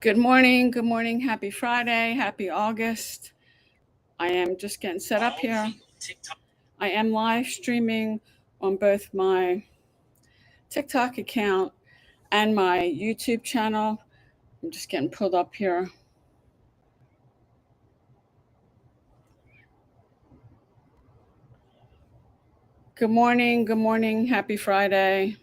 Good morning. Good morning. Happy Friday. Happy August. I am just getting set up here. I am live streaming on both my TikTok account and my YouTube channel. I'm just getting pulled up here. Good morning. Good morning. Happy Friday.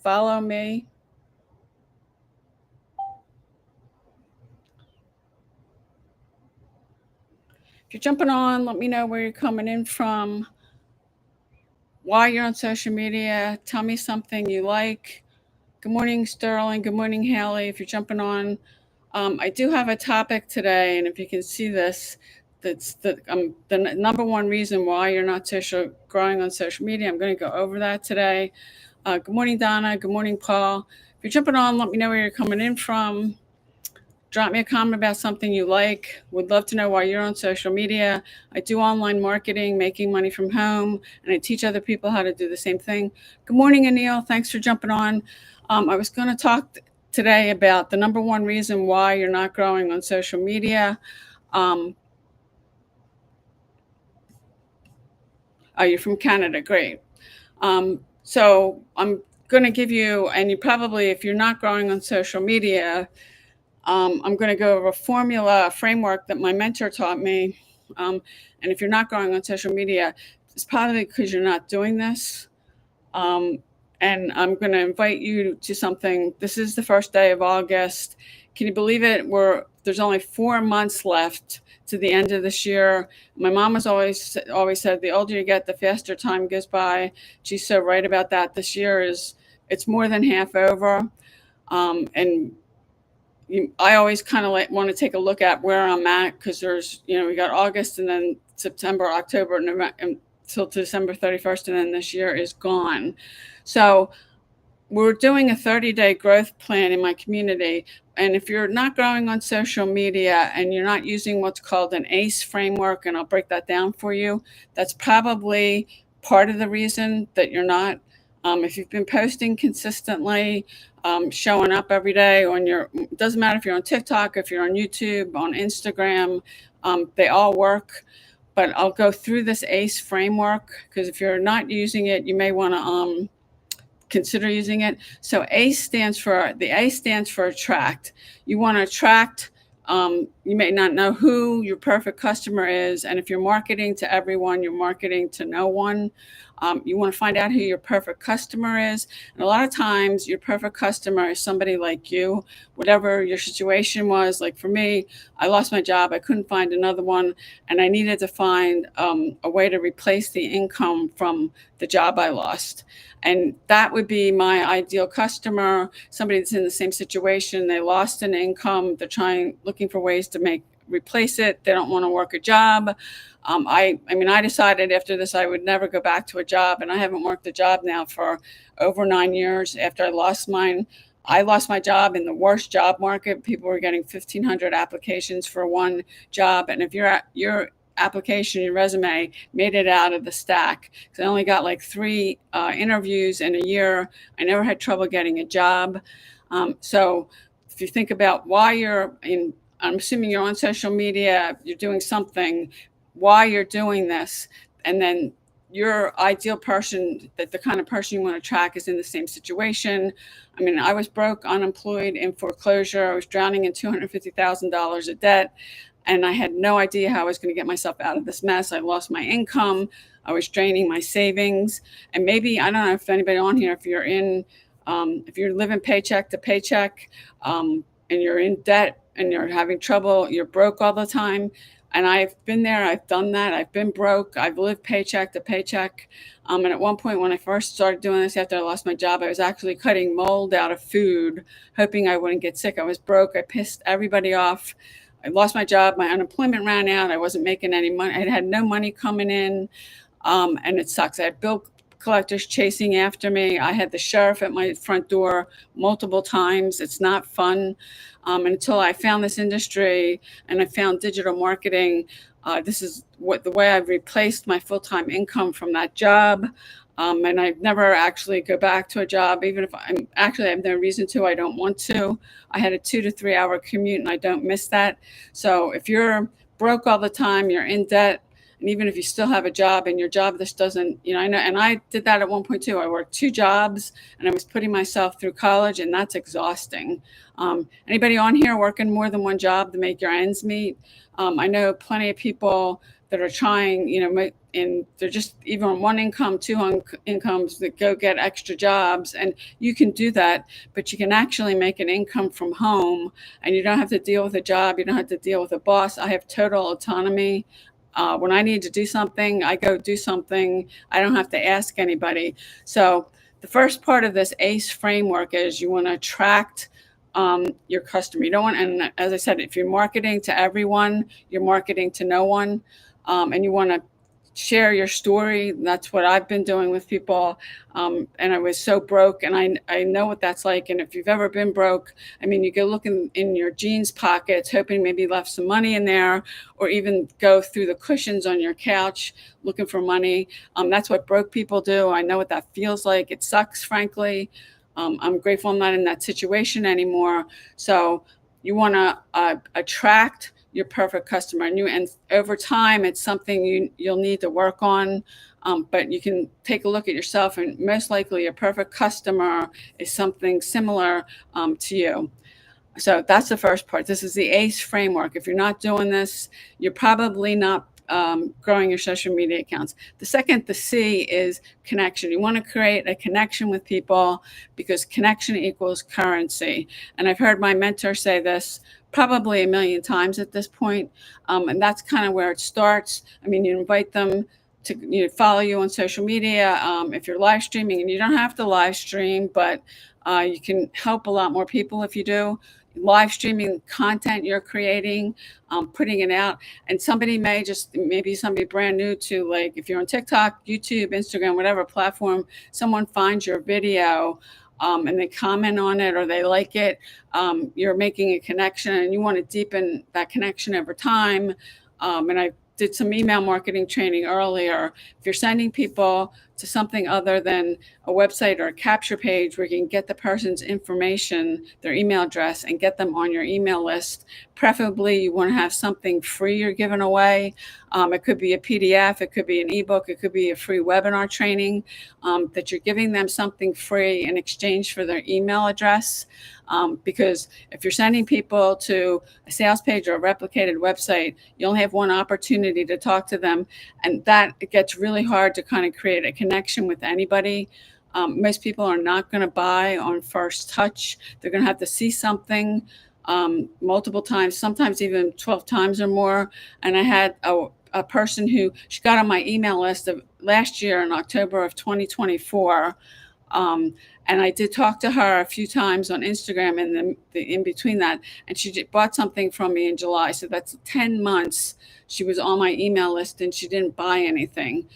Follow me. If you're jumping on, let me know where you're coming in from, why you're on social media. Tell me something you like. Good morning, Sterling. Good morning, Haley. If you're jumping on, I do have a topic today, and if you can see this, that's the number one reason why you're not growing on social media. I'm going to go over that today. Good morning, Donna. Good morning, Paul. If you're jumping on, let me know where you're coming in from. Drop me a comment about something you like. Would love to know why you're on social media. I do online marketing, making money from home, and I teach other people how to do the same thing. Good morning, Anil. Thanks for jumping on. I was going to talk today about the number one reason why you're not growing on social media. Oh, you're from Canada. Great. So I'm going to give you, and you probably, if you're not growing on social media, I'm going to go over a framework that my mentor taught me. And if you're not growing on social media, it's probably because you're not doing this. Um, and I'm going to invite you to something. This is the first day of August. Can you believe it? There's only 4 months left to the end of this year. My mom has always said, the older you get, the faster time goes by. She's so right about that. This year it's more than half over. And I always kind of want to take a look at where I'm at, because we got August and then September, October, November, until December 31st, and then this year is gone. So we're doing a 30-day growth plan in my community. And if you're not growing on social media and you're not using what's called an ACE framework, and I'll break that down for you, that's probably part of the reason that you're not. If you've been posting consistently, showing up every day it doesn't matter if you're on TikTok, if you're on YouTube, on Instagram, they all work. But I'll go through this ACE framework, because if you're not using it, you may want to consider using it. So A stands for attract. You want to attract. You may not know who your perfect customer is, and if you're marketing to everyone, you're marketing to no one. You want to find out who your perfect customer is, and a lot of times your perfect customer is somebody like you, whatever your situation was. Like for me, I lost my job, I couldn't find another one, and I needed to find a way to replace the income from the job I lost. And that would be my ideal customer, somebody that's in the same situation. They lost an income. They're looking for ways to replace it. They don't want to work a job. I decided after this I would never go back to a job, and I haven't worked a job now for over 9 years. After I lost my job in the worst job market. People were getting 1,500 applications for one job, and if your application, your resume made it out of the stack, because I only got like 3 interviews in a year. I never had trouble getting a job. So if you think about I'm assuming you're on social media, you're doing something, why you're doing this, and then your ideal person, that the kind of person you want to track, is in the same situation. I was broke, unemployed, in foreclosure. I was drowning in $250,000 of debt, and I had no idea how I was going to get myself out of this mess. I lost my income. I was draining my savings. And maybe, I don't know if anybody on here, if you're living paycheck to paycheck, and you're in debt and you're having trouble, you're broke all the time. And I've been there, I've done that. I've been broke. I've lived paycheck to paycheck. And at one point, when I first started doing this after I lost my job, I was actually cutting mold out of food, hoping I wouldn't get sick. I was broke. I pissed everybody off. I lost my job. My unemployment ran out. I wasn't making any money. I had no money coming in. And it sucks. I had collectors chasing after me. I had the sheriff at my front door multiple times. It's not fun. Until I found this industry and I found digital marketing, this is the way I've replaced my full-time income from that job. And I never actually go back to a job, even if I have no reason to. I don't want to. I had a 2 to 3 hour commute, and I don't miss that. So if you're broke all the time, you're in debt, and even if you still have a job and your job just doesn't, I know, and I did that at one point too. I worked 2 jobs, and I was putting myself through college, and that's exhausting. Anybody on here working more than one job to make your ends meet? I know plenty of people that are trying, and they're just even on one income, incomes, that go get extra jobs. And you can do that, but you can actually make an income from home, and you don't have to deal with a job. You don't have to deal with a boss. I have total autonomy. When I need to do something, I go do something. I don't have to ask anybody. So the first part of this ACE framework is you want to attract your customer. You don't want, and as I said, if you're marketing to everyone, you're marketing to no one. And you want to share your story. That's what I've been doing with people. And I was so broke, and I know what that's like. And if you've ever been broke, you go look in your jeans pockets, hoping maybe you left some money in there, or even go through the cushions on your couch looking for money. That's what broke people do. I know what that feels like. It sucks, frankly. I'm grateful I'm not in that situation anymore. So you want to attract your perfect customer, and over time, it's something you'll need to work on. But you can take a look at yourself, and most likely, your perfect customer is something similar to you. So that's the first part. This is the ACE framework. If you're not doing this, you're probably not growing your social media accounts. The second, the C, is connection. You want to create a connection with people, because connection equals currency. And I've heard my mentor say this probably a million times at this point. And that's kind of where it starts. You invite them to follow you on social media. If you're live streaming, and you don't have to live stream, but you can help a lot more people if you do. Live streaming content you're creating, putting it out. And maybe somebody brand new to, like, if you're on TikTok, YouTube, Instagram, whatever platform, someone finds your video and they comment on it or they like it, you're making a connection, and you want to deepen that connection over time. And I did some email marketing training earlier. If you're sending people to something other than a website or a capture page where you can get the person's information, their email address, and get them on your email list, preferably you want to have something free you're giving away. It could be a PDF, it could be an ebook, it could be a free webinar training, that you're giving them something free in exchange for their email address. Because if you're sending people to a sales page or a replicated website, you only have one opportunity to talk to them. And that it gets really hard to kind of create a connection with anybody. Most people are not going to buy on first touch. They're going to have to see something multiple times, sometimes even 12 times or more. And I had a person who, she got on my email list of last year in October of 2024. And I did talk to her a few times on Instagram in between that. And she bought something from me in July. So that's 10 months. She was on my email list and she didn't buy anything.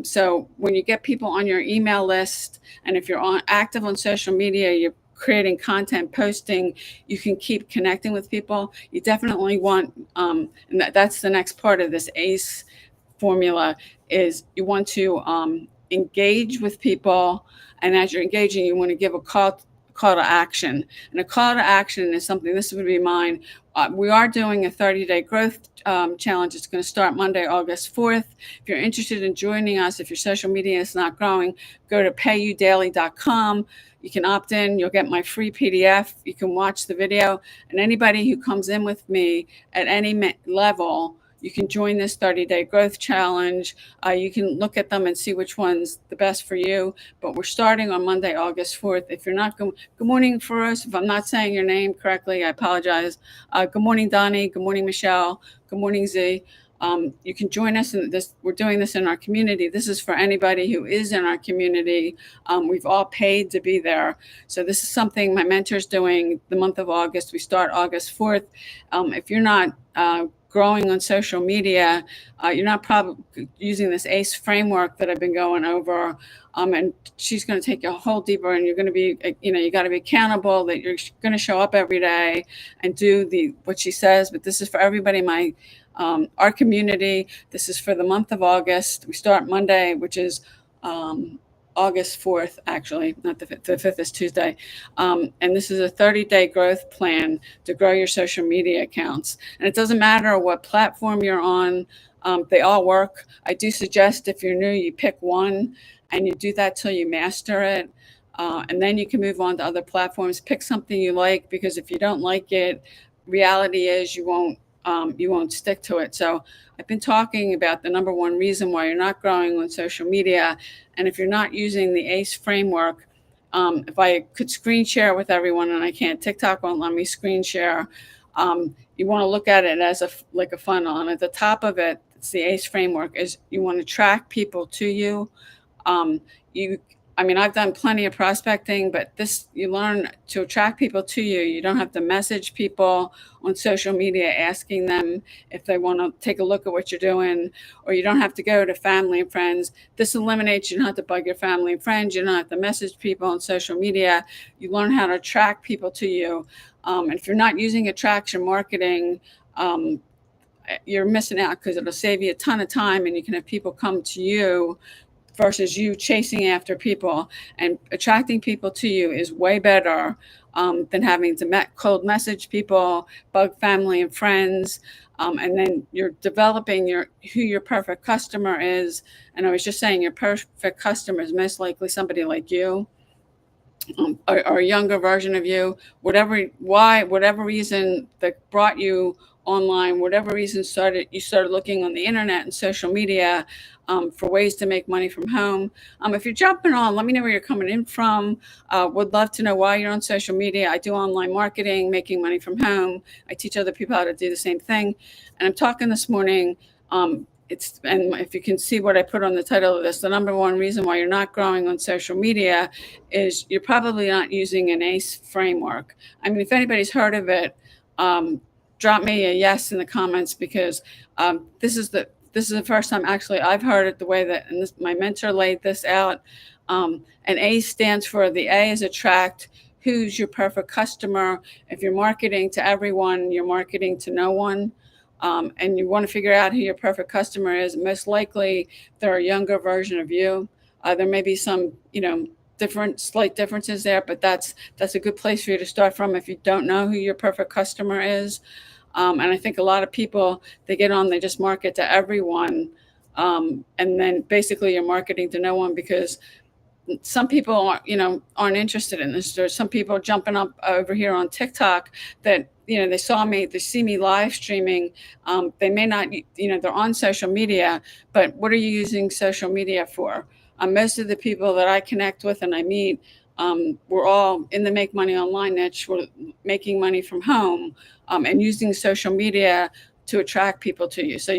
So when you get people on your email list, and if you're active on social media, you're creating content, posting, you can keep connecting with people. You definitely want, and that's the next part of this ACE formula, is you want to engage with people. And as you're engaging, you want to give a call to action. And a call to action is something, this would be mine. We are doing a 30-day growth challenge. It's going to start Monday, August 4th. If you're interested in joining us, if your social media is not growing, go to payudaily.com. You can opt in. You'll get my free PDF. You can watch the video. And anybody who comes in with me at any level, you can join this 30-day growth challenge. You can look at them and see which one's the best for you. But we're starting on Monday, August 4th. If you're not, good morning, Feroz. If I'm not saying your name correctly, I apologize. Good morning, Donnie. Good morning, Michelle. Good morning, Z. You can join us in this. We're doing this in our community. This is for anybody who is in our community. We've all paid to be there. So this is something my mentor's doing the month of August. We start August 4th. If you're not growing on social media, you're not probably using this ACE framework that I've been going over. And she's going to take you a whole deeper, and you're going to be, you got to be accountable that you're going to show up every day and do what she says. But this is for everybody, our community. This is for the month of August. We start Monday, which is August 4th, actually, not the 5th. The 5th is Tuesday. And this is a 30-day growth plan to grow your social media accounts. And it doesn't matter what platform you're on. They all work. I do suggest if you're new, you pick one and you do that till you master it. And then you can move on to other platforms. Pick something you like, because if you don't like it, reality is you won't stick to it. So I've been talking about the number one reason why you're not growing on social media. And if you're not using the ACE framework, if I could screen share with everyone, and I can't, TikTok won't let me screen share. You want to look at it as like a funnel. And at the top of it, it's the ACE framework, is you want to track people to you. I've done plenty of prospecting, but you learn to attract people to you. You don't have to message people on social media asking them if they want to take a look at what you're doing, or you don't have to go to family and friends. This eliminates, you don't have to bug your family and friends. You don't have to message people on social media. You learn how to attract people to you. And if you're not using attraction marketing, you're missing out, because it'll save you a ton of time, and you can have people come to you versus you chasing after people. And attracting people to you is way better than having to cold message people, bug family and friends. And then you're developing who your perfect customer is. And I was just saying, your perfect customer is most likely somebody like you, or a younger version of you, whatever reason that brought you online, whatever reason you started looking on the internet and social media for ways to make money from home. If you're jumping on, let me know where you're coming in from. Would love to know why you're on social media. I do online marketing, making money from home. I teach other people how to do the same thing. And I'm talking this morning, and if you can see what I put on the title of this, the number one reason why you're not growing on social media is you're probably not using an ACE framework. If anybody's heard of it, drop me a yes in the comments, because this is the first time actually I've heard it the way that, and my mentor laid this out. And ACE stands for, the A is attract. Who's your perfect customer? If you're marketing to everyone, you're marketing to no one. And you want to figure out who your perfect customer is. Most likely they're a younger version of you. There may be some, slight differences there, but that's a good place for you to start from if you don't know who your perfect customer is. And I think a lot of people, they get on, they just market to everyone. And then basically you're marketing to no one, because some people aren't interested in this. There's some people jumping up over here on TikTok that, they see me live streaming. They may not, they're on social media, but what are you using social media for? Most of the people that I connect with and I meet, we're all in the make money online niche. We're making money from home, and using social media to attract people to you. So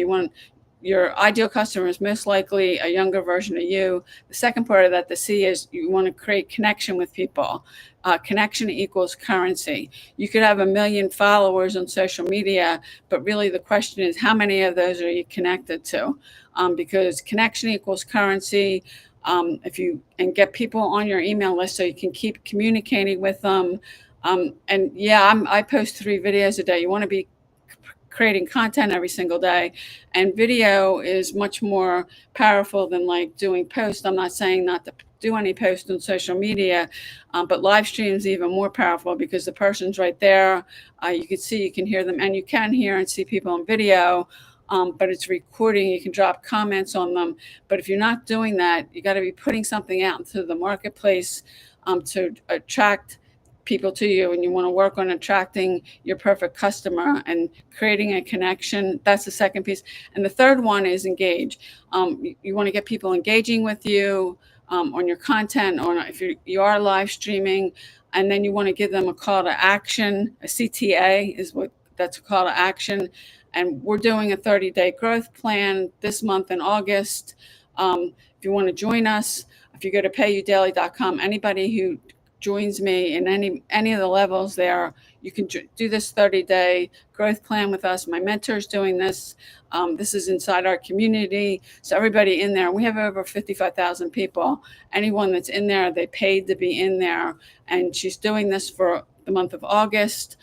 your ideal customer is most likely a younger version of you. The second part of that, the C, is you want to create connection with people. Connection equals currency. You could have 1 million followers on social media, but really the question is, how many of those are you connected to? Because connection equals currency. And get people on your email list so you can keep communicating with them. I post 3 videos a day. You want to be creating content every single day, and video is much more powerful than like doing posts. I'm not saying not to do any posts on social media, but live streams even more powerful, because the person's right there. You can see, you can hear them, and you can hear and see people on video, but it's recording. You can drop comments on them. But if you're not doing that, you got to be putting something out into the marketplace to attract people to you, and you want to work on attracting your perfect customer and creating a connection. That's the second piece. And the third one is engage. You want to get people engaging with you on your content, or if you are live streaming, and then you want to give them a call to action. A CTA is that's a call to action. And we're doing a 30-day growth plan this month in August. If you want to join us, if you go to payudaily.com, anybody who joins me in any of the levels there, you can do this 30-day growth plan with us. My mentor is doing this. This is inside our community. So everybody in there, we have over 55,000 people. Anyone that's in there, they paid to be in there. And she's doing this for the month of August.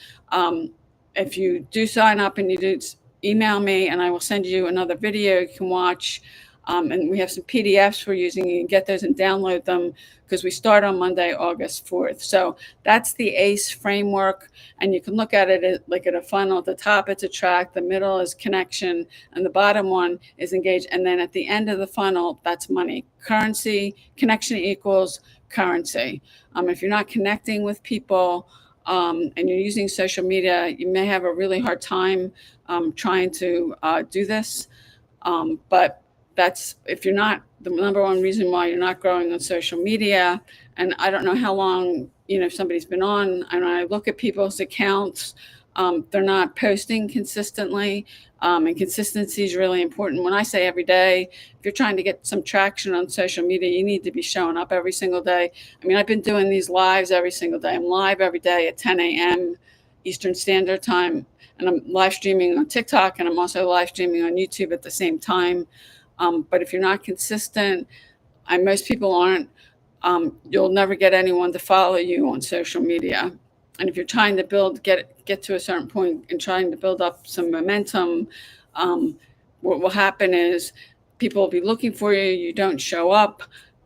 If you do sign up and you do email me, and I will send you another video you can watch. And we have some PDFs we're using. You can get those and download them because we start on Monday, August 4th. So that's the ACE framework. And you can look at it like at a funnel. At the top, it's attract. The middle is connection. And the bottom one is engage. And then at the end of the funnel, that's money. Currency, connection equals currency. If you're not connecting with people, and you're using social media, you may have a really hard time trying to do this. But that's, if you're not, the number one reason why you're not growing on social media. And I don't know how long, somebody's been on, and I look at people's accounts, they're not posting consistently. And consistency is really important. When I say every day, if you're trying to get some traction on social media, you need to be showing up every single day. I mean, I've been doing these lives every single day. I'm live every day at 10 a.m. Eastern Standard Time, and I'm live streaming on TikTok, and I'm also live streaming on YouTube at the same time. But if you're not consistent, and most people aren't, you'll never get anyone to follow you on social media. And if you're trying to get to a certain point and trying to build up some momentum, what will happen is people will be looking for you. You don't show up.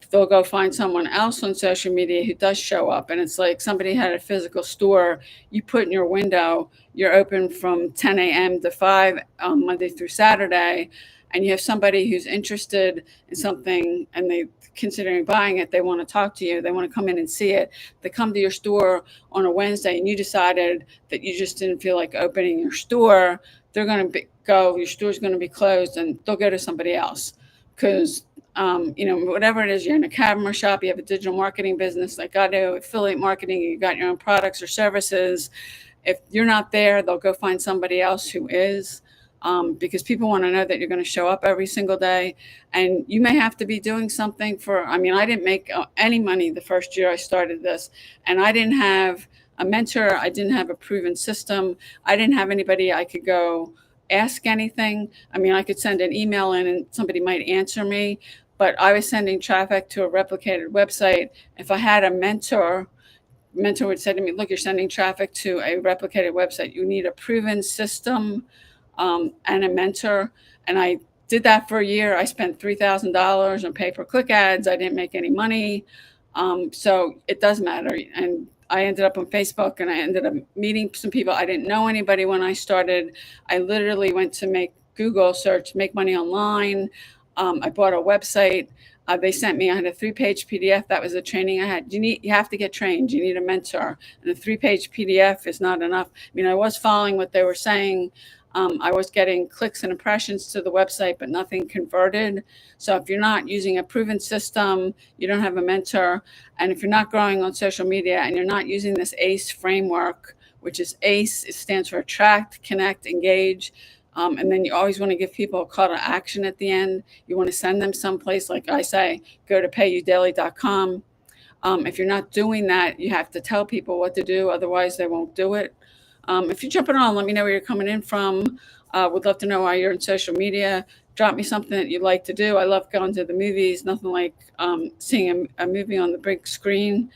They'll go find someone else on social media who does show up. And it's like somebody had a physical store. You put in your window, you're open from 10 a.m. to 5 Monday through Saturday. And you have somebody who's interested in something and they considering buying it, they want to talk to you, they want to come in and see it. They come to your store on a Wednesday and you decided that you just didn't feel like opening your store. They're going to your store's going to be closed, and they'll go to somebody else because whatever it is, you're in a camera shop, you have a digital marketing business, like I do, affiliate marketing, you got your own products or services. If you're not there, they'll go find somebody else who is. Because people want to know that you're going to show up every single day. And you may have to be doing something I didn't make any money the first year I started this, and I didn't have a mentor. I didn't have a proven system. I didn't have anybody I could go ask anything. I could send an email in and somebody might answer me, but I was sending traffic to a replicated website. If I had a mentor would say to me, look, you're sending traffic to a replicated website. You need a proven system and a mentor. And I did that for a year. I spent $3,000 on pay-per-click ads. I didn't make any money. So it does matter. And I ended up on Facebook, and I ended up meeting some people. I didn't know anybody when I started. I literally went to make Google search, make money online. I bought a website. They sent me, I had a 3-page PDF. That was the training I had. You have to get trained. You need a mentor. And a 3-page PDF is not enough. I was following what they were saying. I was getting clicks and impressions to the website, but nothing converted. So if you're not using a proven system, you don't have a mentor, and if you're not growing on social media and you're not using this ACE framework, which is ACE, it stands for attract, connect, engage. And then you always want to give people a call to action at the end. You want to send them someplace, like I say, go to payudaily.com. If you're not doing that, you have to tell people what to do. Otherwise, they won't do it. If you're jumping on, let me know where you're coming in from. Would love to know why you're on social media. Drop me something that you like to do. I love going to the movies. Nothing like seeing a movie on the big screen.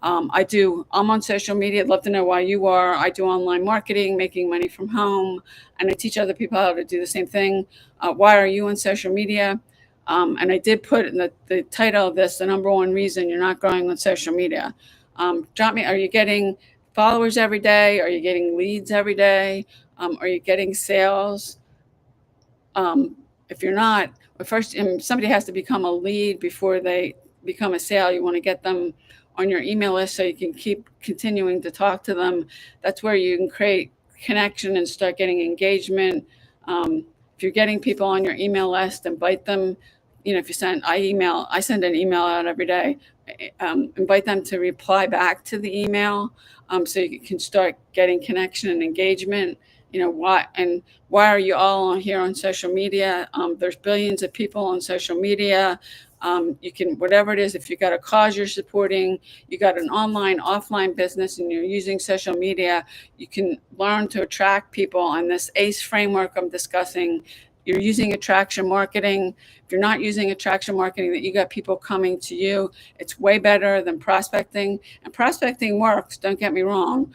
I'm on social media. I'd love to know why you are. I do online marketing, making money from home, and I teach other people how to do the same thing. Why are you on social media? And I did put in the title of this, the number one reason you're not growing on social media. Drop me, are you getting followers every day? Are you getting leads every day? Are you getting sales? If you're not, first somebody has to become a lead before they become a sale. You want to get them on your email list so you can keep continuing to talk to them. That's where you can create connection and start getting engagement. If you're getting people on your email list, invite them. If you I send an email out every day. Invite them to reply back to the email, so you can start getting connection and engagement. why are you all on here on social media? There's billions of people on social media. You can, whatever it is, if you got a cause you're supporting, you got an online, offline business, and you're using social media, you can learn to attract people. And this ACE framework I'm discussing, you're using attraction marketing. If you're not using attraction marketing, that you got people coming to you, it's way better than prospecting. And prospecting works, don't get me wrong,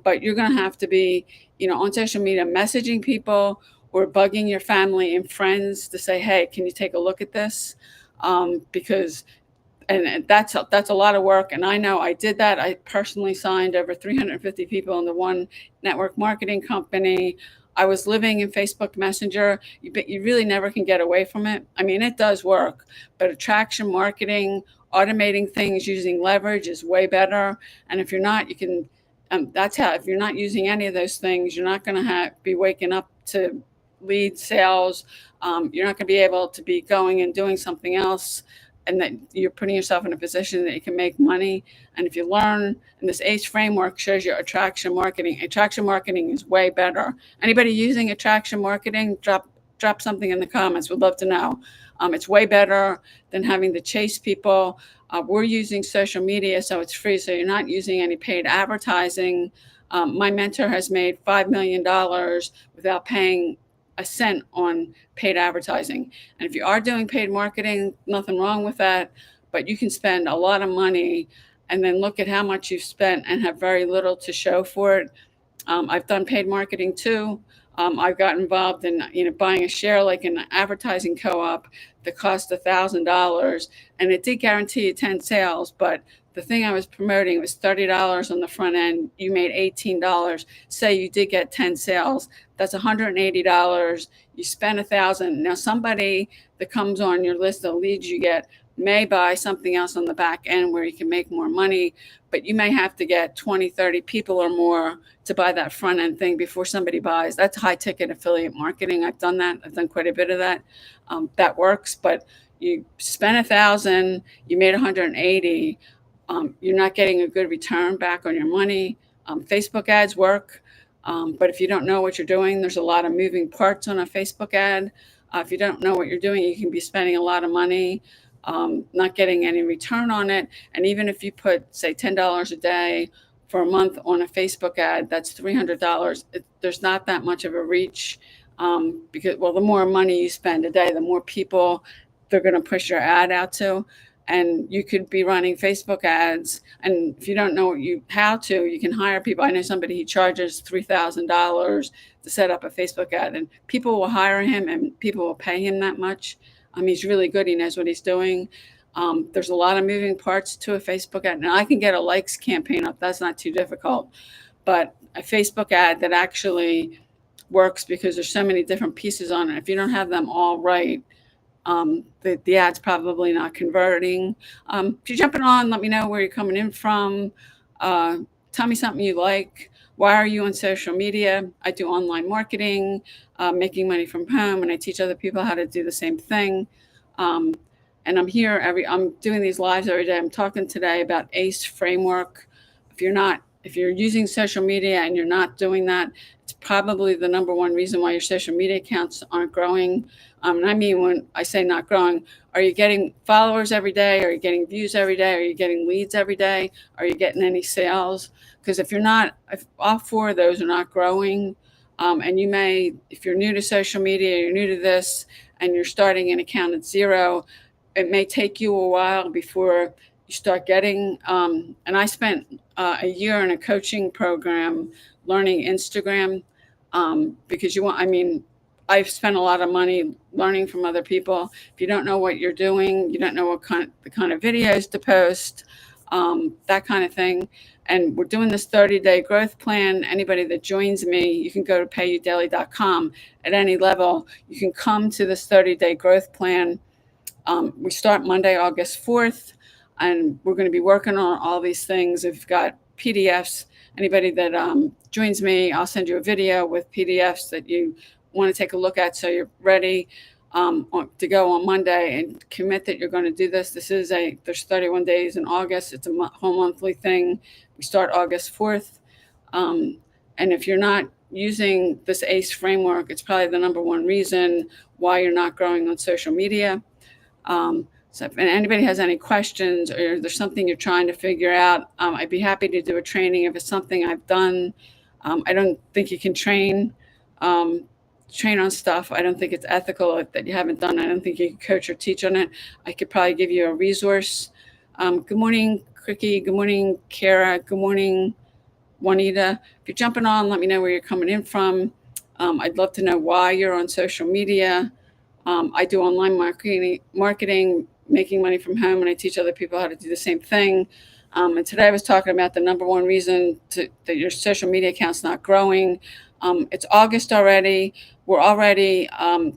but you're going to have to be, on social media, messaging people or bugging your family and friends to say, hey, can you take a look at this? Because and that's a lot of work. And I know I did that. I personally signed over 350 people into one network marketing company. I was living in Facebook Messenger. You really never can get away from it. I mean, it does work, but attraction marketing, automating things using leverage is way better. And if you're not, you can. That's how. If you're not using any of those things, you're not going to be waking up to lead sales. You're not going to be able to be going and doing something else, and that you're putting yourself in a position that you can make money. And if you learn, and this ACE framework shows you attraction marketing. Attraction marketing is way better. Anybody using attraction marketing, drop something in the comments. We'd love to know. It's way better than having to chase people. We're using social media, so it's free, so you're not using any paid advertising. My mentor has made $5 million without paying a cent on paid advertising. And if you are doing paid marketing, nothing wrong with that, but you can spend a lot of money and then look at how much you've spent and have very little to show for it. I've done paid marketing too. I've got involved in buying a share like an advertising co-op that cost $1,000, and it did guarantee you 10 sales, but the thing I was promoting was $30 on the front end. You made $18. Say you did get 10 sales, that's $180. You spent $1,000. Now somebody that comes on your list of leads you get may buy something else on the back end where you can make more money, but you may have to get 20, 30 people or more to buy that front end thing before somebody buys. That's high ticket affiliate marketing. I've done that. I've done quite a bit of that. That works, but you spent $1,000, you made 180. You're not getting a good return back on your money. Facebook ads work, but if you don't know what you're doing, there's a lot of moving parts on a Facebook ad. If you don't know what you're doing, you can be spending a lot of money, not getting any return on it. And even if you put, say, $10 a day for a month on a Facebook ad, that's $300. There's not that much of a reach, because, well, the more money you spend a day, the more people they're going to push your ad out to. And you could be running Facebook ads, and if you don't know how to, you can hire people. I know somebody, he charges $3,000 to set up a Facebook ad, and people will hire him, and people will pay him that much. He's really good. He knows what he's doing. There's a lot of moving parts to a Facebook ad. Now I can get a likes campaign up. That's not too difficult, but a Facebook ad that actually works, because there's so many different pieces on it. If you don't have them all right, the ad's probably not converting. If you're jumping on, let me know where you're coming in from. Tell me something you like. Why are you on social media? I do online marketing, making money from home, and I teach other people how to do the same thing. And I'm doing these lives every day. I'm talking today about ACE framework. If you're using social media and you're not doing that, it's probably the number one reason why your social media accounts aren't growing. And I mean, when I say not growing, are you getting followers every day? Are you getting views every day? Are you getting leads every day? Are you getting any sales? Because if all four of those are not growing, and if you're new to social media, you're new to this, and you're starting an account at zero, it may take you a while before you start getting. And I spent a year in a coaching program learning Instagram, because I've spent a lot of money learning from other people. If you don't know what you're doing, you don't know the kind of videos to post, that kind of thing. And we're doing this 30-day growth plan. Anybody that joins me, you can go to payudaily.com at any level. You can come to this 30-day growth plan. We start Monday, August 4th, and we're going to be working on all these things. We've got PDFs. Anybody that joins me, I'll send you a video with PDFs that you want to take a look at, so you're ready to go on Monday and commit that you're going to do this. There's 31 days in August. It's a whole monthly thing. We start August 4th. And if you're not using this ACE framework, it's probably the number one reason why you're not growing on social media. So if anybody has any questions or there's something you're trying to figure out, I'd be happy to do a training if it's something I've done. I don't think you can um, train on stuff. I don't think it's ethical that you haven't done. I don't think you can coach or teach on it. I could probably give you a resource. Good morning, Cricky. Good morning, Kara. Good morning, Juanita. If you're jumping on, let me know where you're coming in from. I'd love to know why you're on social media. I do online marketing, making money from home, and I teach other people how to do the same thing. And today I was talking about the number one reason that your social media account's not growing. It's August already. We're already,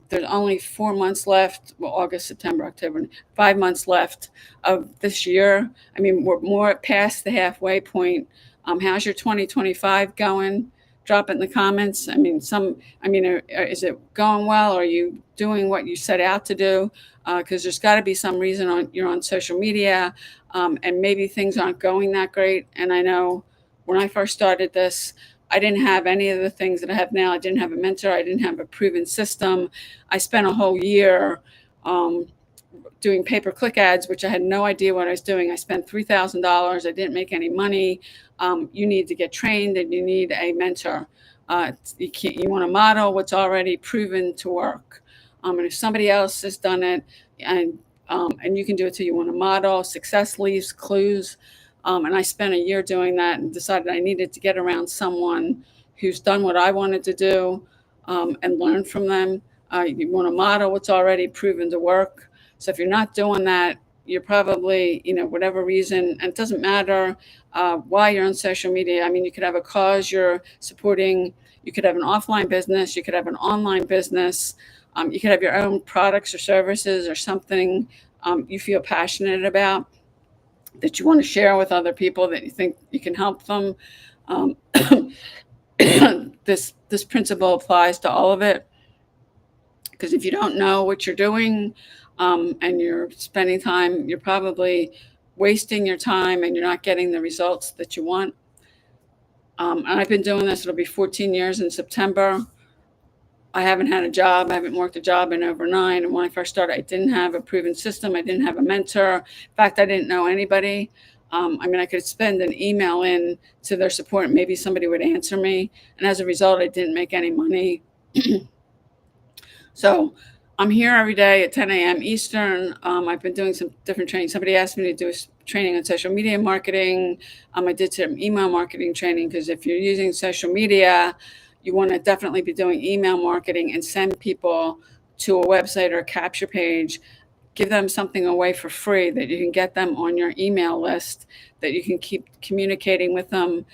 there's only 4 months left. Well, August, September, October, 5 months left of this year. I mean, we're more past the halfway point. How's your 2025 going? Drop it in the comments. Is it going well? Are you doing what you set out to do? Because there's got to be some reason you're on social media, and maybe things aren't going that great. And I know when I first started this, I didn't have any of the things that I have now. I didn't have a mentor. I didn't have a proven system. I spent a whole year um, doing pay-per-click ads, which I had no idea what I was doing. I spent $3,000. I didn't make any money. You need to get trained and you need a mentor. You want to model what's already proven to work. And if somebody else has done it, and you can do it too, you want to model. Success leaves clues. And I spent a year doing that and decided I needed to get around someone who's done what I wanted to do, and learn from them. You want to model what's already proven to work. So if you're not doing that, you're probably, whatever reason, and it doesn't matter why you're on social media. I mean, you could have a cause you're supporting. You could have an offline business. You could have an online business. You could have your own products or services or something you feel passionate about that you want to share with other people that you think you can help them. Um, this principle applies to all of it, because if you don't know what you're doing, and you're spending time, you're probably wasting your time and you're not getting the results that you want. And I've been doing this, it'll be 14 years in September. I haven't had a job. I haven't worked a job in over 9. And when I first started, I didn't have a proven system. I didn't have a mentor. In fact, I didn't know anybody. I could send an email in to their support and maybe somebody would answer me. And as a result, I didn't make any money. So I'm here every day at 10 a.m. Eastern. I've been doing some different training. Somebody asked me to do training on social media marketing. I did some email marketing training, because if you're using social media, you want to definitely be doing email marketing and send people to a website or a capture page. Give them something away for free that you can get them on your email list, that you can keep communicating with them.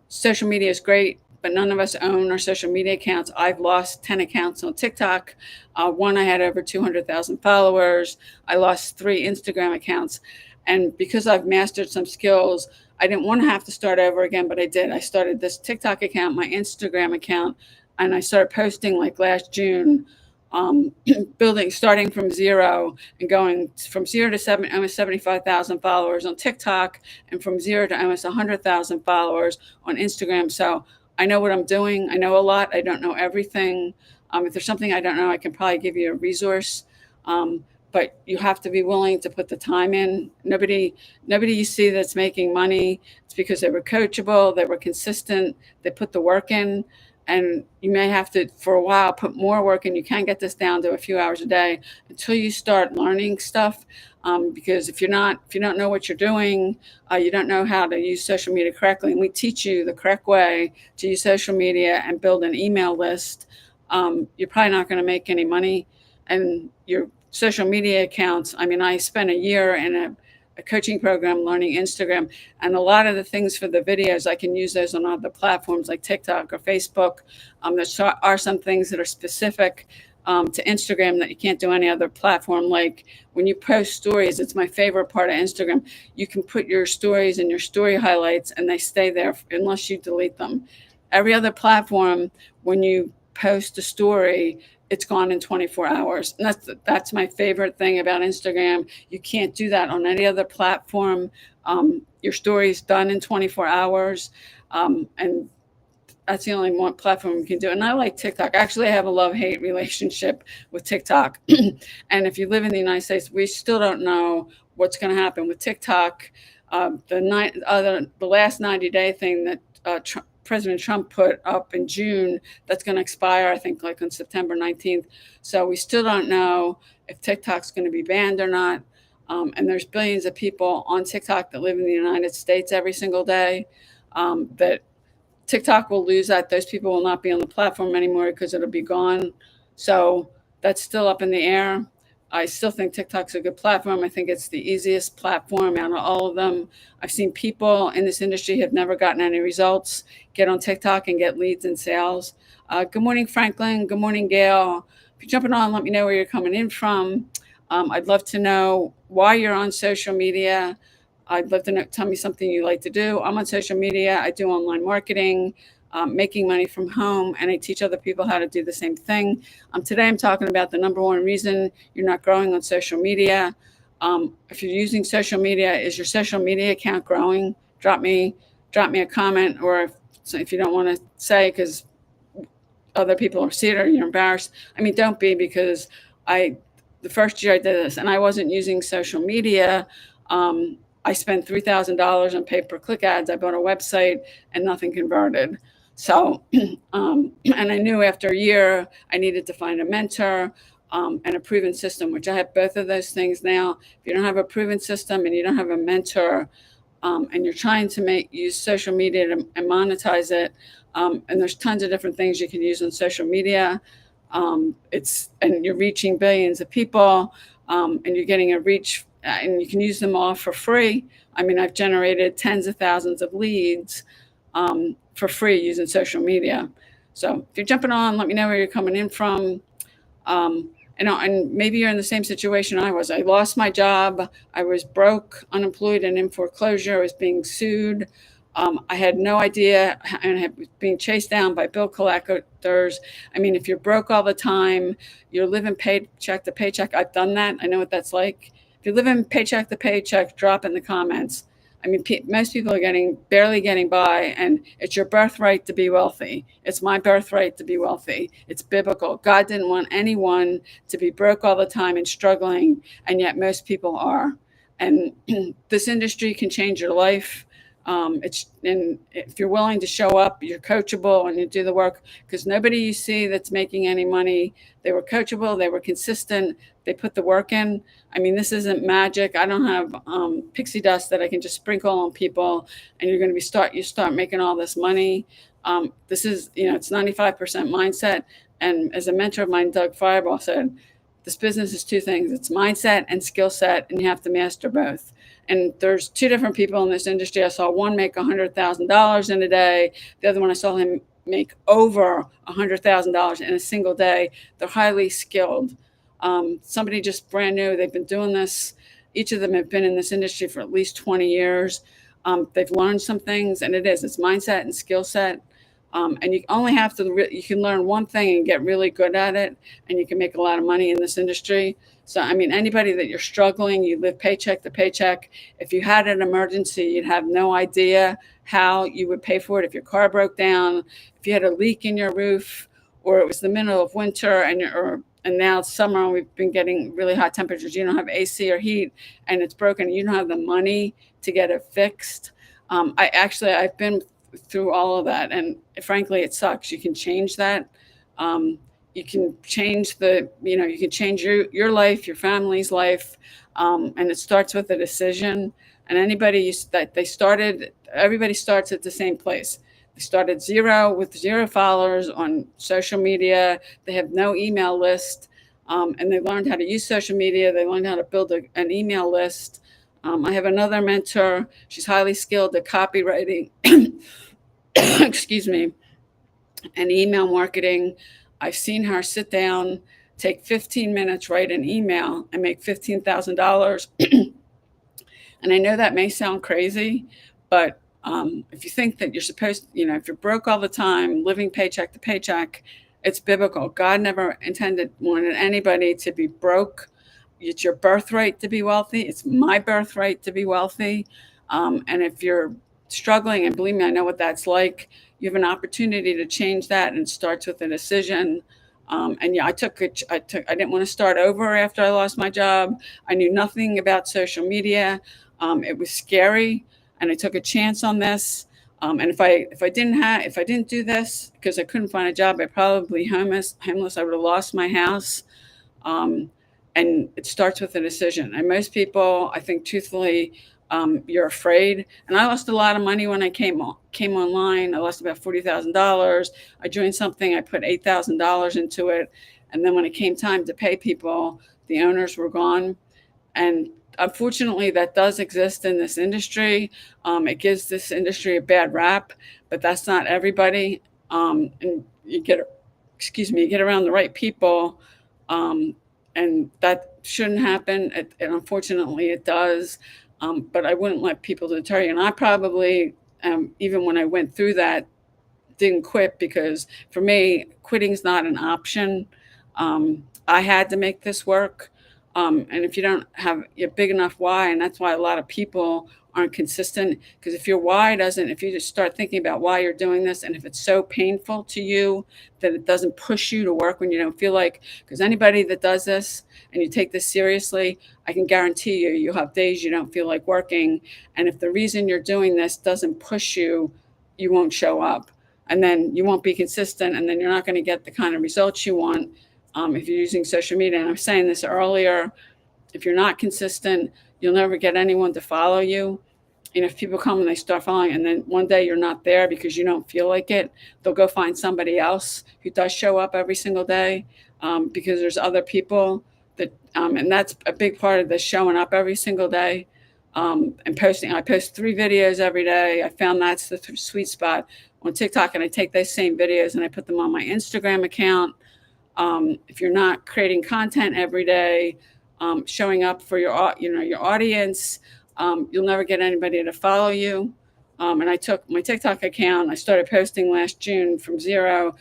Social media is great, but none of us own our social media accounts. I've lost 10 accounts on TikTok. One, I had over 200,000 followers. I lost 3 Instagram accounts. And because I've mastered some skills, I didn't want to have to start over again, but I did. I started this TikTok account, my Instagram account, and I started posting like last June, starting from 0 and going from 0 to almost 75,000 followers on TikTok, and from 0 to almost 100,000 followers on Instagram. So I know what I'm doing. I know a lot. I don't know everything. If there's something I don't know, I can probably give you a resource. But you have to be willing to put the time in. Nobody you see that's making money, it's because they were coachable, they were consistent, they put the work in. And you may have to, for a while, put more work in. You can get this down to a few hours a day until you start learning stuff. Because if you don't know what you're doing, you don't know how to use social media correctly. And we teach you the correct way to use social media and build an email list. You're probably not going to make any money. And your social media accounts, I spent a year in a coaching program learning Instagram, and a lot of the things for the videos, I can use those on other platforms like TikTok or Facebook. There are some things that are specific to Instagram that you can't do any other platform. Like when you post stories, it's my favorite part of Instagram. You can put your stories in your story highlights and they stay there unless you delete them. Every other platform, when you post a story, it's gone in 24 hours. And that's my favorite thing about Instagram. You can't do that on any other platform. Your story is done in 24 hours. And that's the only one platform we can do. And I like TikTok. Actually, I have a love-hate relationship with TikTok. And if you live in the United States, we still don't know what's going to happen with TikTok. The last 90-day thing that President Trump put up in June, that's going to expire, I think, like on September 19th. So we still don't know if TikTok's going to be banned or not. And there's billions of people on TikTok that live in the United States every single day. That TikTok will lose that. Those people will not be on the platform anymore because it'll be gone. So that's still up in the air. I still think TikTok's a good platform. I think it's the easiest platform out of all of them. I've seen people in this industry have never gotten any results get on TikTok and get leads and sales. Good morning, Franklin. Good morning, Gail. If you're jumping on, let me know where you're coming in from. I'd love to know why you're on social media. I'd love to know, tell me something you like to do. I'm on social media. I do online marketing, making money from home, and I teach other people how to do the same thing. Today, I'm talking about the number one reason you're not growing on social media. If you're using social media, is your social media account growing? Drop me a comment, or if you don't want to say because other people are seeing it or you're embarrassed. I mean, don't be, because the first year I did this and I wasn't using social media. I spent $3,000 on pay-per-click ads. I bought a website and nothing converted. So, and I knew after a year I needed to find a mentor and a proven system, which I have both of those things now. If you don't have a proven system and you don't have a mentor, and you're trying to use social media and monetize it, and there's tons of different things you can use on social media. And you're reaching billions of people, and you're getting a reach, and you can use them all for free. I mean, I've generated tens of thousands of leads for free using social media. So if you're jumping on, let me know where you're coming in from. And maybe you're in the same situation I was. I lost my job. I was broke, unemployed, and in foreclosure. I was being sued. I had no idea, and I was being chased down by bill collectors. I mean, if you're broke all the time, you're living paycheck to paycheck. I've done that. I know what that's like. If you're living paycheck to paycheck, drop in the comments. I mean, most people are barely getting by, and it's your birthright to be wealthy. It's my birthright to be wealthy. It's biblical. God didn't want anyone to be broke all the time and struggling, and yet most people are. And this industry can change your life. And if you're willing to show up, you're coachable and you do the work, because nobody you see that's making any money, they were coachable, they were consistent, they put the work in. I mean, this isn't magic. I don't have pixie dust that I can just sprinkle on people and you're going to you start making all this money. This is, it's 95% mindset. And as a mentor of mine, Doug Fireball, said, this business is two things. It's mindset and skill set, and you have to master both. And there's two different people in this industry. I saw one make $100,000 in a day. The other one, I saw him make over $100,000 in a single day. They're highly skilled. Somebody just brand new, they've been doing this. Each of them have been in this industry for at least 20 years. They've learned some things, and it's mindset and skill set. And you only have to, you can learn one thing and get really good at it, and you can make a lot of money in this industry. So, I mean, anybody that you're struggling, you live paycheck to paycheck. If you had an emergency, you'd have no idea how you would pay for it. If your car broke down, if you had a leak in your roof, or it was the middle of winter and now it's summer and we've been getting really hot temperatures, you don't have AC or heat and it's broken, you don't have the money to get it fixed. I've been through all of that, and frankly, it sucks. You can change that. You can change you can change your life, your family's life, and it starts with a decision. And everybody starts at the same place. They start at zero with 0 followers on social media. They have no email list, and they learned how to use social media. They learned how to build an email list. I have another mentor. She's highly skilled at copywriting, excuse me, and email marketing. I've seen her sit down, take 15 minutes, write an email, and make $15,000. And I know that may sound crazy, but if you think that you're supposed, if you're broke all the time, living paycheck to paycheck, it's biblical. God never wanted anybody to be broke. It's your birthright to be wealthy. It's my birthright to be wealthy. And if you're struggling, and believe me, I know what that's like, you have an opportunity to change that, and it starts with a decision. And yeah, I didn't want to start over after I lost my job. I knew nothing about social media. It was scary, and I took a chance on this. And if I didn't do this because I couldn't find a job, I'd probably be homeless. I would have lost my house. Um, and it starts with a decision. And most people, I think, truthfully, you're afraid. And I lost a lot of money when I came online. I lost about $40,000. I joined something. I put $8,000 into it, and then when it came time to pay people, the owners were gone. And unfortunately, that does exist in this industry. It gives this industry a bad rap, but that's not everybody. And you get around the right people, um, and that shouldn't happen. And unfortunately, it does. But I wouldn't let people deter you. And I probably, even when I went through that, didn't quit, because for me, quitting's not an option. I had to make this work. And if you don't have a big enough why, and that's why a lot of people aren't consistent, because if you just start thinking about why you're doing this, and if it's so painful to you that it doesn't push you to work when you don't feel like, because anybody that does this and you take this seriously, I can guarantee you, you'll have days you don't feel like working. And if the reason you're doing this doesn't push you, you won't show up, and then you won't be consistent, and then you're not going to get the kind of results you want. If you're using social media, and I was saying this earlier, if you're not consistent, you'll never get anyone to follow you. If people come and they start following, and then one day you're not there because you don't feel like it, they'll go find somebody else who does show up every single day, because there's other people that, and that's a big part of this, showing up every single day, and posting. I post 3 videos every day. I found that's the sweet spot on TikTok, and I take those same videos and I put them on my Instagram account. If you're not creating content every day, showing up for your audience, you'll never get anybody to follow you. And I took my TikTok account. I started posting last June from 0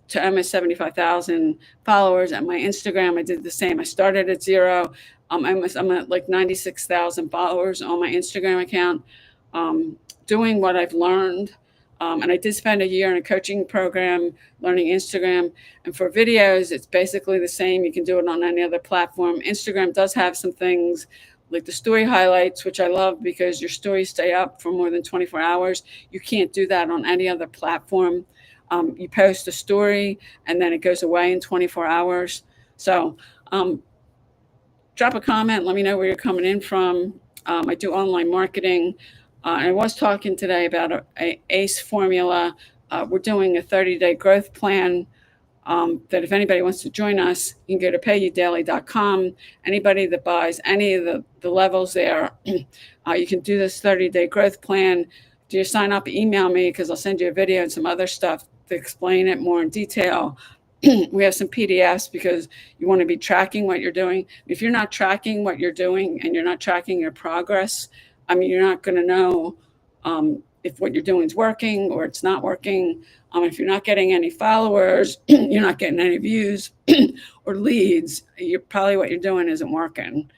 to almost 75,000 followers. And my Instagram, I did the same. I started at 0. I'm at like 96,000 followers on my Instagram account, doing what I've learned. And I did spend a year in a coaching program learning Instagram. And for videos, it's basically the same. You can do it on any other platform. Instagram does have some things like the story highlights, which I love because your stories stay up for more than 24 hours. You can't do that on any other platform. You post a story and then it goes away in 24 hours. So drop a comment. Let me know where you're coming in from. I do online marketing. I was talking today about a ACE formula. We're doing a 30-day growth plan, that if anybody wants to join us, you can go to payyoudaily.com. Anybody that buys any of the levels there, you can do this 30-day growth plan. Do you sign up, email me, because I'll send you a video and some other stuff to explain it more in detail. We have some PDFs because you want to be tracking what you're doing. If you're not tracking what you're doing and you're not tracking your progress, you're not going to know if what you're doing is working or it's not working. If you're not getting any followers, you're not getting any views or leads, probably what you're doing isn't working.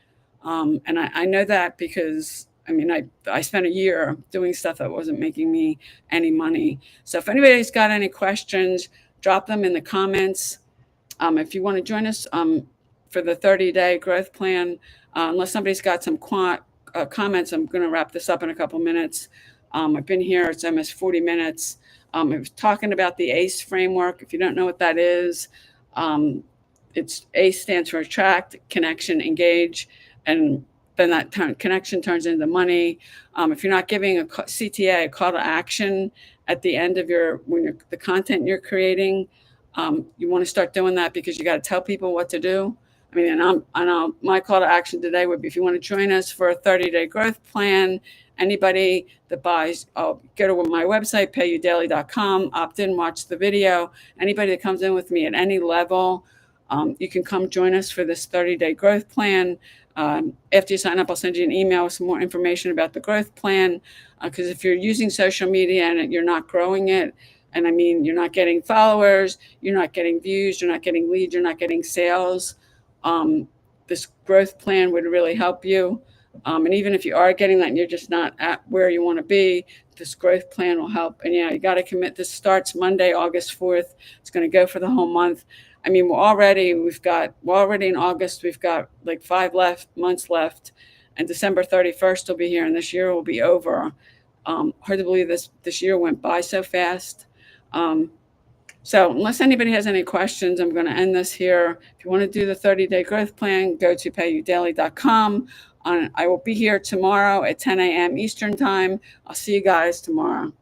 And I know that because I spent a year doing stuff that wasn't making me any money. So if anybody's got any questions, drop them in the comments. If you want to join us for the 30-day growth plan, unless somebody's got some comments, I'm going to wrap this up in a couple minutes. I've been here, it's almost 40 minutes. I was talking about the ACE framework. If you don't know what that is, it's ACE stands for attract, connection, engage, and then that connection turns into money. If you're not giving a CTA, a call to action, at the end of the content you're creating, you want to start doing that, because you got to tell people what to do. My call to action today would be, if you want to join us for a 30-day growth plan, anybody that buys, go to my website, payyoudaily.com, opt in, watch the video. Anybody that comes in with me at any level, you can come join us for this 30-day growth plan. After you sign up, I'll send you an email with some more information about the growth plan. Because if you're using social media and you're not growing it, and you're not getting followers, you're not getting views, you're not getting leads, you're not getting sales, this growth plan would really help you. And even if you are getting that and you're just not at where you want to be, this growth plan will help. And yeah, you got to commit. This starts Monday, August 4th. It's going to go for the whole month. I mean, we're already in August. We've got like months left, and December 31st will be here, and this year will be over. Hard to believe this year went by so fast. So unless anybody has any questions, I'm going to end this here. If you want to do the 30-day growth plan, go to payudaily.com. I will be here tomorrow at 10 a.m. Eastern time. I'll see you guys tomorrow.